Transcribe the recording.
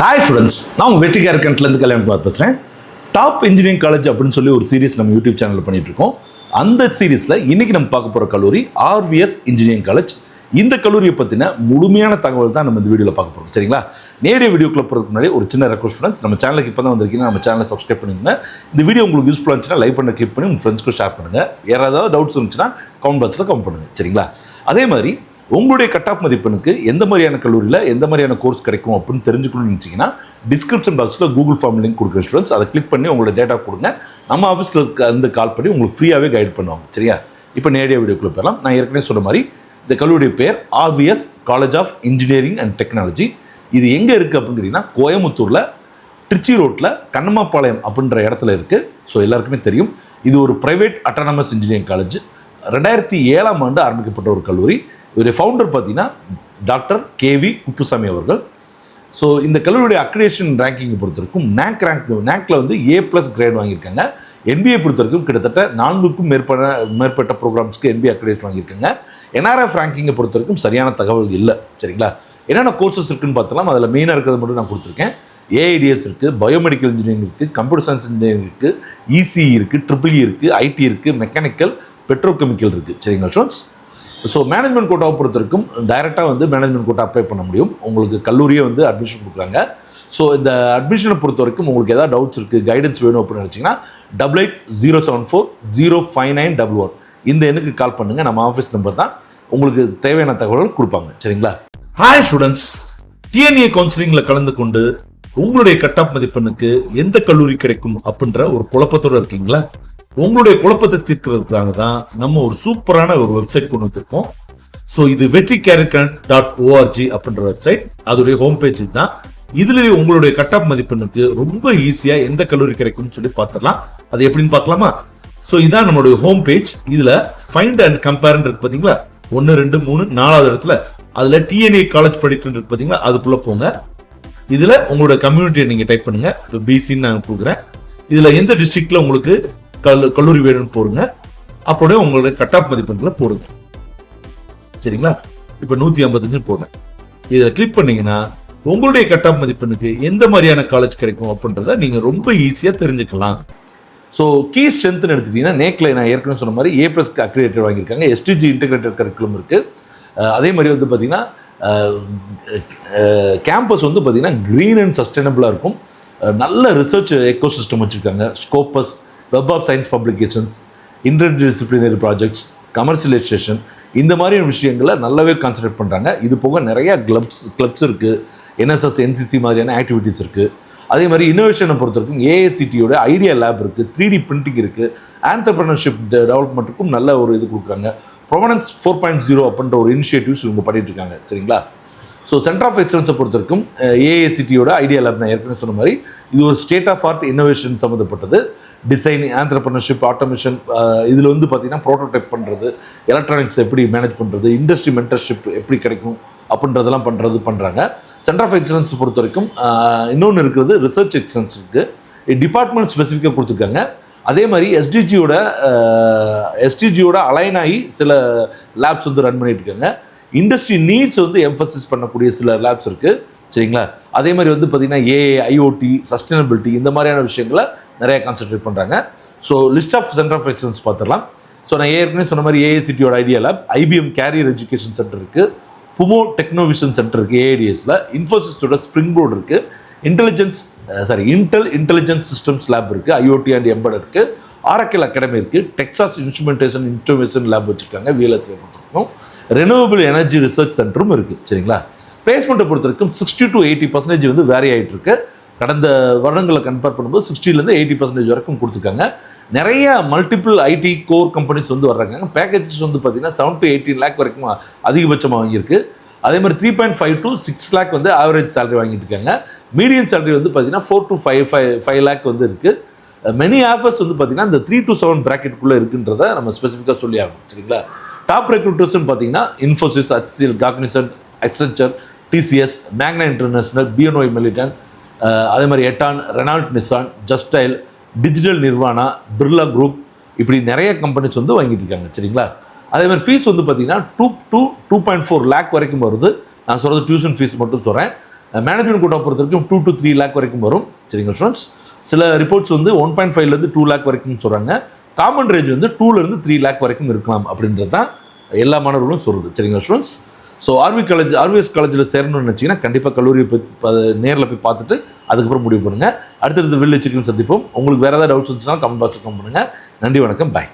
Hi students, நான் உங்கள் வெற்றி கேரக்கண்ட்லேருந்து கல்யாணம் பேசுகிறேன். டாப் இன்ஜினியரிங் காலேஜ் அப்படின்னு சொல்லி ஒரு சீரிஸ் நம்ம யூடியூப் சேனலில் பண்ணிட்டு இருக்கோம். அந்த சீரீஸில் இன்றைக்கி நம்ம பார்க்க போகிற கல்லூரி RVS இன்ஜினியரிங் காலேஜ். இந்த கல்லூரியை பற்றின முழுமையான தகவல் தான் நம்ம இந்த வீடியோவில் பார்க்க போகிறோம். சரிங்களா? நேரடிய வீடியோக்குள்ள போகிறதுக்கு முன்னாடி ஒரு சின்ன ரெக்வஸ்ட் ஸ்டூடெண்ட்ஸ், நம்ம சேனலுக்கு இப்போ தான் வந்திருக்கீங்கன்னா நம்ம சேனலை சப்ஸ்கிரைப் பண்ணிடுங்க. இந்த வீடியோ உங்களுக்கு யூஸ்ஃபுல்லாக இருந்துச்சுன்னா லைக் பண்ண கிளிக் பண்ணி உங்கள் ஃப்ரெண்ட்ஸ்க்கு ஷேர் பண்ணுங்கள். யாராவது டவுட்ஸ் இருந்துச்சுன்னா கமெண்ட் பாக்ஸில் கமெண்ட் பண்ணுங்கள். சரிங்களா? அதே மாதிரி உங்களுடைய கட் ஆஃப் மதிப்பெண்ணுக்கு எந்த மாதிரியான கல்லூரியில் எந்த மாதிரியான கோர்ஸ் கிடைக்கும் அப்படின்னு தெரிஞ்சுக்கணும்னு நினச்சிங்கன்னா டிஸ்கிரிப்ஷன் பாக்ஸில் கூகுள் ஃபார்ம் லிங்க் கொடுக்குற ஸ்டூடெண்ட்ஸ் அதை கிளிக் பண்ணி உங்களோட டேட்டா கொடுங்க. நம்ம ஆஃபீஸில் வந்து கால் பண்ணி உங்களுக்கு ஃப்ரீயாகவே கைட் பண்ணுவாங்க. சரியா? இப்போ நேரடியாக வீடியோக்குள்ளே போகலாம். நான் ஏற்கனவே சொன்ன மாதிரி இந்த கல்லூரியுடைய பேர் RVS college of engineering and technology. இது எங்கே இருக்குது அப்படின்னு கேட்டிங்கன்னா கோயம்புத்தூரில் திருச்சி ரோட்டில் கண்ணம்மாபாளையம் அப்படின்ற இடத்துல இருக்குது. ஸோ எல்லாருக்குமே தெரியும், இது ஒரு ப்ரைவேட் அட்டானமஸ் இன்ஜினியரிங் காலேஜ். 2007ஆம் ஆண்டு ஆரம்பிக்கப்பட்ட ஒரு கல்லூரி. இவருடைய ஃபவுண்டர் பார்த்தீங்கன்னா டாக்டர் KV குப்புசாமி அவர்கள். ஸோ இந்த கல்லூரியுடைய அக்ரிடேஷன் ரேங்கிங்கை பொறுத்தவரைக்கும் நேக்கில் வந்து A+ கிரேட் வாங்கியிருக்காங்க. NBA பொறுத்தவரைக்கும் கிட்டத்தட்ட 4க்கும் மேற்பட்ட ப்ரோக்ராம்ஸ்க்கு NBA அக்ரிடேஷன் வாங்கியிருக்காங்க. NRF ரேங்கிங்கை பொறுத்தவரைக்கும் சரியான தகவல் இல்லை. சரிங்களா? என்னென்ன கோர்சஸ் இருக்குன்னு பார்த்தலாம். அதில் மெயினாக இருக்கிறது மட்டும் நான் கொடுத்துருக்கேன். AIDS இருக்குது, பயோமெடிக்கல் இன்ஜினியரிங் இருக்குது, கம்ப்யூட்டர் சயின்ஸ் இன்ஜினியரிங் இருக்குது, ECE இருக்குது, EEE இருக்குது, IT இருக்குது, மெக்கானிக்கல், பெட்ரோகெமிக்கல் இருக்குது. சரிங்களா ஸ்டூடெண்ட்ஸ்? ஸோ மேனேஜ்மெண்ட் கோட்டாவை பொறுத்தவரைக்கும் டைரெக்டாக வந்து மேனேஜ்மெண்ட் கோட்டா அப்ளை பண்ண முடியும். உங்களுக்கு கல்லூரியே வந்து அட்மிஷன் கொடுக்குறாங்க. ஸோ இந்த அட்மிஷனை பொறுத்த வரைக்கும் உங்களுக்கு எதாவது டவுட்ஸ் இருக்குது, கைடன்ஸ் வேணும் அப்படின்னு நினச்சிங்கன்னா 8807405911 இந்த எண்ணுக்கு கால் பண்ணுங்கள். நம்ம ஆஃபீஸ் நம்பர் தான். உங்களுக்கு தேவையான தகவல்கள் கொடுப்பாங்க. சரிங்களா? ஹாய் ஸ்டூடெண்ட்ஸ், TNEA கவுன்சிலிங்கில் கலந்து கொண்டு உங்களுடைய கட் ஆஃப் மதிப்பெண்ணுக்கு எந்த கல்லூரி கிடைக்கும் அப்படின்ற ஒரு குழப்பத்தோடு இருக்கீங்களா? உங்களுடைய குழப்பத்தை தீர்க்கிறதுக்காக தான் நம்ம ஒரு சூப்பரான ஒரு வெப்சைட் கொண்டு வந்திருக்கோம். ஸோ இது vetree.org அப்படின்ற வெப்சைட், அதோடைய ஹோம் பேஜ் தான். இதுல உங்களுடைய கட் ஆஃப் மதிப்பெண்ணுக்கு ரொம்ப ஈஸியா எந்த கல்லூரி கிடைக்கும்னு சொல்லி பார்த்துடலாம். அது எப்படின்னு பார்க்கலாமா? ஸோ இதான் நம்மளுடைய ஹோம் பேஜ். இதுல ஃபைண்ட் அண்ட் கம்பேர் இருக்கு பாத்தீங்களா? 1, 2, 3 4வது இடத்துல அதுல TNEA காலேஜ் படிட்டு இருக்கு பாத்தீங்களா? அதுக்குள்ள போங்க. இதுல உங்களோட கம்யூனிட்டியை நீங்க டைப் பண்ணுங்க. BCன்னு நான் கொடுக்குறேன். இதுல எந்த டிஸ்ட்ரிக்ட்ல உங்களுக்கு கல்லூரி வேணும்னு போடுங்க. அப்படியே உங்களுடைய கட் ஆஃப் மதிப்பெண்களை போடுங்க. சரிங்களா? இப்போ 155 போடுறேன். இதை கிளிக் பண்ணீங்கன்னா உங்களுடைய கட் ஆஃப் மதிப்பெண்ணுக்கு எந்த மாதிரியான காலேஜ் கிடைக்கும் அப்படின்றத நீங்க ரொம்ப ஈஸியா தெரிஞ்சுக்கலாம். ஸோ கீ ஸ்ட்ரென்த்னு எடுத்துட்டீங்கன்னா நேக்கில் நான் ஏற்கனவே சொன்ன மாதிரி A+ அக்ரிடேட்டட் வாங்கியிருக்காங்க. STG இன்டெகிரேட்டட் கரிக்குலம் இருக்கு. அதே மாதிரி வந்து பார்த்தீங்கன்னா கேம்பஸ் வந்து பார்த்தீங்கன்னா கிரீன் அண்ட் சஸ்டைனபிளாக இருக்கும். நல்ல ரிசர்ச் எக்கோசிஸ்டம் வச்சுருக்காங்க. Scopus, web of science publications, interdisciplinary projects, commercialisation, இந்த மாதிரியான விஷயங்களை நல்லாவே கான்சன்ட்ரேட் பண்ணுறாங்க. இது போக நிறையா கிளப்ஸ் இருக்குது. NSS, NCC மாதிரியான ஆக்டிவிட்டீஸ் இருக்குது. அதே மாதிரி இன்னோவேஷனை பொறுத்தவரைக்கும் AICTயோட ஐடியா லேப் இருக்குது, 3D பிரிண்டிங் இருக்குது, ஆண்டர்பிரினர்ஷிப் டெவலப்மெண்ட்டுக்கும் நல்ல ஒரு இது கொடுக்குறாங்க. ப்ரொவனன்ஸ் 4.0 அப்படின்ற ஒரு இனிஷியேட்டிவ்ஸ் இவங்க பண்ணிட்டு இருக்காங்க. சரிங்களா? ஸோ சென்டர் ஆஃப் எக்ஸலன்ஸை பொறுத்தவரைக்கும் AICTயோட ஐடியா லேப் நான் ஏற்கனவே சொன்ன மாதிரி இது ஒரு ஸ்டேட் ஆஃப் ஆர்ட் இன்னோவேஷன் சம்மந்தப்பட்டது. டிசைன், ஆண்டர்பிரினர்ஷிப், ஆட்டோமேஷன், இதில் வந்து பார்த்தீங்கன்னா ப்ரோட்டோடைப் பண்ணுறது, எலக்ட்ரானிக்ஸ் எப்படி மேனேஜ் பண்ணுறது, இண்டஸ்ட்ரி மென்டர்ஷிப் எப்படி கிடைக்கும் அப்படின்றதெல்லாம் பண்ணுறாங்க. சென்டர் ஆஃப் எக்ஸலன்ஸ் பொறுத்த வரைக்கும் இன்னொன்று இருக்கிறது, ரிசர்ச் எக்ஸலன்ஸ் இருக்குது. டிபார்ட்மெண்ட் ஸ்பெசிஃபிக்காக கொடுத்துருக்காங்க. அதே மாதிரி SDGயோட அலைன் ஆகி சில லேப்ஸ் வந்து ரன் பண்ணிட்டு இருக்காங்க. இண்டஸ்ட்ரி நீட்ஸ் வந்து எம்ஃபசிஸ் பண்ணக்கூடிய சில லேப்ஸ் இருக்குது. சரிங்களா? அதே மாதிரி வந்து பார்த்தீங்கன்னா AI, IoT, சஸ்டைனபிலிட்டி இந்த மாதிரியான விஷயங்களை நிறைய கான்சென்ட்ரேட் பண்ணுறாங்க. So list of centre of excellence பார்த்துடலாம். ஸோ நான் ஏற்கனவே சொன்ன மாதிரி AICTயோட idea lab, IBM career education centre இருக்குது, புமோ டெக்னோவிஷன் சென்டர் இருக்குது AIDSல, இன்ஃபோசிஸோட ஸ்ப்ரிங் போர்டு இருக்குது, இன்டெல் இன்டெலிஜென்ஸ் சிஸ்டம்ஸ் லேப் இருக்குது, IoT அண்ட் எம்பெட் இருக்குது, ஆரக்கிள் அகாடமி இருக்குது, டெக்சாஸ் இன்ஸ்ட்ருமெண்டேஷன் இன்டர்வேஷன் லேப் வச்சுருக்காங்க, VLSI பொறுத்திருக்கும், ரெனியூவபிள் எனர்ஜி ரிசர்ச் சென்டரும் இருக்குது. சரிங்களா? பிளேஸ்மெண்ட்டை பொறுத்த வரைக்கும் 60 to 80% வந்து வேரி ஆகிட்டு இருக்கு. கடந்த வருடங்களை கம்பேர் பண்ணும்போது 60% 80% வரைக்கும் கொடுத்துருக்காங்க. நிறைய மல்டிபிள் IT கோர் கம்பெனிஸ் வந்து வர்றாங்க. பேக்கேஜஸ் வந்து பார்த்தீங்கன்னா 7 to 18 lakh வரைக்கும் அதிகபட்சமாக வாங்கியிருக்கு. அதே மாதிரி 3.5 to 6 lakh வந்து ஆவரேஜ் சேலரி வாங்கிட்டு இருக்காங்க. மீடியம் சேலரி வந்து பார்த்தீங்கன்னா 4 to 5 lakh வந்து இருக்குது. மெனி ஆஃபர்ஸ் வந்து பார்த்தீங்கன்னா இந்த 3 to 7 பிராக்கெட்டுக்குள்ளே இருக்குன்றதை நம்ம ஸ்பெசிஃபிக்காக சொல்லி ஆகணும். சரிங்களா? டாப் ரெக்ரூட்டர்ஸ்னு பார்த்தீங்கன்னா Infosys, HCL, Cognizant, Accenture, TCS, Magna International, BNO மிலிட்டன், அதே மாதிரி எட்டான், ரெனால்ட் நிசான், ஜஸ்டைல், டிஜிட்டல் நிர்வாணா, பிர்லா குரூப், இப்படி நிறைய கம்பெனிஸ் வந்து வாங்கிட்டு இருக்காங்க. சரிங்களா? அதே மாதிரி ஃபீஸ் வந்து பார்த்தீங்கன்னா 2 to 2.4 lakh வரைக்கும் வருது. நான் சொல்கிறது டியூஷன் ஃபீஸ் மட்டும் சொல்கிறேன். மேனேஜ்மெண்ட் கோட்டா பொறுத்த வரைக்கும் 2 to 3 லேக் வரைக்கும் வரும். சரிங்க ஸ்டூடெண்ட்ஸ். சில ரிப்போர்ட்ஸ் வந்து 1.5லேருந்து 2 லேக் வரைக்கும் சொல்கிறாங்க. காமன் ரேஞ்ச் வந்து 2லேருந்து 3 லேக் வரைக்கும் இருக்கலாம் அப்படின்றது தான் எல்லா மாணவர்களும் சொல்கிறது. சரிங்க ஸ்டூடெண்ட்ஸ். ஸோ RVS காலேஜில் சேரணும்னு நினச்சிங்கன்னா கண்டிப்பாக கல்லூரியை போய் நேரில் போய் பார்த்துட்டு அதுக்கப்புறம் முடிவு பண்ணுங்கள். அடுத்தடுத்த வெள்ளி சிக்கன் சந்திப்போம். உங்களுக்கு வேறு ஏதாவது டவுட்ஸ் இருந்துச்சுன்னா கமெண்ட் பாக்ஸில் கமெண்ட் பண்ணுங்கள். நன்றி, வணக்கம், பாய்.